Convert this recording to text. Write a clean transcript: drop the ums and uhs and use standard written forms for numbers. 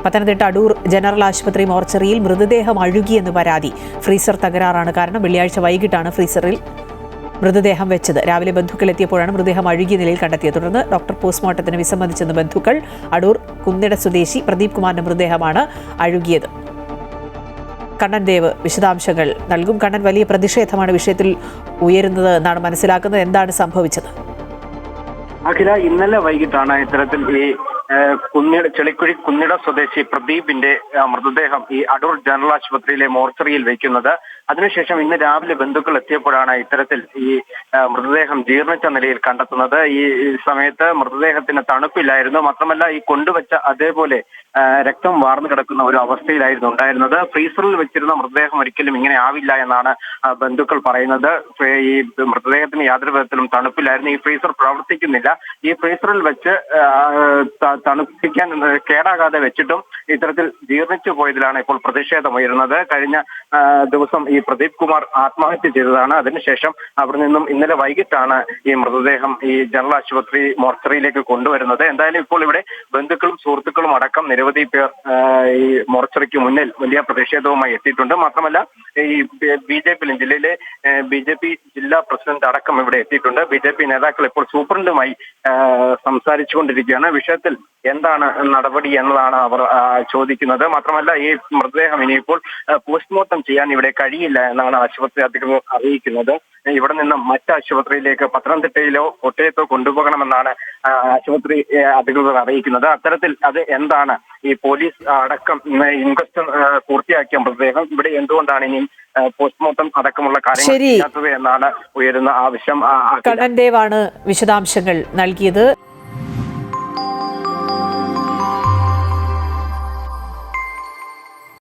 Pathanamthitta Adoor general ആശുപത്രി മോർച്ചറിയിൽ മൃതദേഹം അഴുകിയെന്ന് പരാതി. ഫ്രീസർ തകരാറാണ് കാരണം. വെള്ളിയാഴ്ച വൈകിട്ടാണ് ഫ്രീസറിൽ മൃതദേഹം വെച്ചത്. രാവിലെ ബന്ധുക്കൾ എത്തിയപ്പോഴാണ് മൃതദേഹം അഴുകിയ നിലയിൽ കണ്ടെത്തിയത്. തുടർന്ന് ഡോക്ടർ പോസ്റ്റ്മോർട്ടത്തിന് വിസമ്മതിച്ചെന്ന് ബന്ധുക്കൾ. അടൂർ കുന്നിട സ്വദേശി പ്രദീപ് കുമാറിന്റെ മൃതദേഹമാണ് അഴുകിയത്. കണ്ണൻ ദേവ് വിശദാംശങ്ങൾ നൽകും. കണ്ണൻ, വലിയ പ്രതിഷേധമാണ് വിഷയത്തിൽ ഉയരുന്നത് എന്നാണ് മനസ്സിലാക്കുന്നത്. എന്താണ് സംഭവിച്ചത്? അഖില, ഇന്നലെ വൈകിട്ടാണ് ഇത്തരത്തിൽ ഈ ചെളിക്കുഴി കുന്നിട സ്വദേശി പ്രദീപിന്റെ മൃതദേഹം ഈ അടൂർ ജനറൽ ആശുപത്രിയിലെ മോർച്ചറിയിൽ വയ്ക്കുന്നത്. അതിനുശേഷം ഇന്ന് രാവിലെ ബന്ധുക്കൾ എത്തിയപ്പോഴാണ് ഇത്തരത്തിൽ ഈ മൃതദേഹം ജീർണിച്ച നിലയിൽ കണ്ടെത്തുന്നത്. ഈ സമയത്ത് മൃതദേഹത്തിന് തണുപ്പില്ലായിരുന്നു. മാത്രമല്ല ഈ കൊണ്ടുവച്ച അതേപോലെ രക്തം വാർന്നു കിടക്കുന്ന ഒരു അവസ്ഥയിലായിരുന്നു ഉണ്ടായിരുന്നത്. ഫ്രീസറിൽ വെച്ചിരുന്ന മൃതദേഹം ഒരിക്കലും ഇങ്ങനെ ആവില്ല എന്നാണ് ബന്ധുക്കൾ പറയുന്നത്. ഈ മൃതദേഹത്തിന് യാതൊരു വിധത്തിലും തണുപ്പില്ലായിരുന്നു. ഈ ഫ്രീസർ പ്രവർത്തിക്കുന്നില്ല. ഈ ഫ്രീസറിൽ വെച്ച് തണുപ്പിക്കാൻ കേടാകാതെ വെച്ചിട്ടും ഇത്തരത്തിൽ ജീർണിച്ചു പോയതിലാണ് ഇപ്പോൾ പ്രതിഷേധമുയരുന്നത്. കഴിഞ്ഞ ദിവസം ഈ പ്രദീപ് കുമാർ ആത്മഹത്യ ചെയ്തതാണ്. അതിനുശേഷം അവിടെ നിന്നും ഇന്നലെ വൈകിട്ടാണ് ഈ മൃതദേഹം ഈ ജനറൽ ആശുപത്രി മോർച്ചറിയിലേക്ക് കൊണ്ടുവരുന്നത്. എന്തായാലും ഇപ്പോൾ ഇവിടെ ബന്ധുക്കളും സുഹൃത്തുക്കളും അടക്കം നിരവധി പേർ ഈ മോർച്ചറിക്ക് മുന്നിൽ വലിയ പ്രതിഷേധവുമായി എത്തിയിട്ടുണ്ട്. മാത്രമല്ല ഈ ജില്ലയിലെ BJP ജില്ലാ പ്രസിഡന്റ് അടക്കം ഇവിടെ എത്തിയിട്ടുണ്ട്. BJP നേതാക്കൾ ഇപ്പോൾ സൂപ്രണ്ടുമായി സംസാരിച്ചുകൊണ്ടിരിക്കുകയാണ്. വിഷയത്തിൽ എന്താണ് നടപടി എന്നതാണ് അവർ ചോദിക്കുന്നത്. മാത്രമല്ല ഈ മൃതദേഹം ഇനിയിപ്പോൾ പോസ്റ്റ്മോർട്ടം ചെയ്യാൻ ഇവിടെ കഴിയില്ല എന്നാണ് ആശുപത്രി അധികൃതർ അറിയിക്കുന്നത്. ഇവിടെ നിന്നും മറ്റ് ആശുപത്രിയിലേക്ക് പത്തനംതിട്ടയിലോ കോട്ടയത്തോ കൊണ്ടുപോകണമെന്നാണ് ആശുപത്രി അധികൃതർ അറിയിക്കുന്നത്. അത്തരത്തിൽ അത് എന്താണ് ഈ പോലീസ് അടക്കം ഇൻക്വസ്റ്റ് പൂർത്തിയാക്കിയ മൃതദേഹം ഇവിടെ എന്തുകൊണ്ടാണ് ഇനി പോസ്റ്റ്മോർട്ടം അടക്കമുള്ള കാര്യങ്ങൾ ചെയ്യാത്തത് എന്നാണ് ഉയരുന്ന ആവശ്യം. കണ്ണൻ ദേവാണ് വിശദാംശങ്ങൾ നൽകിയത്.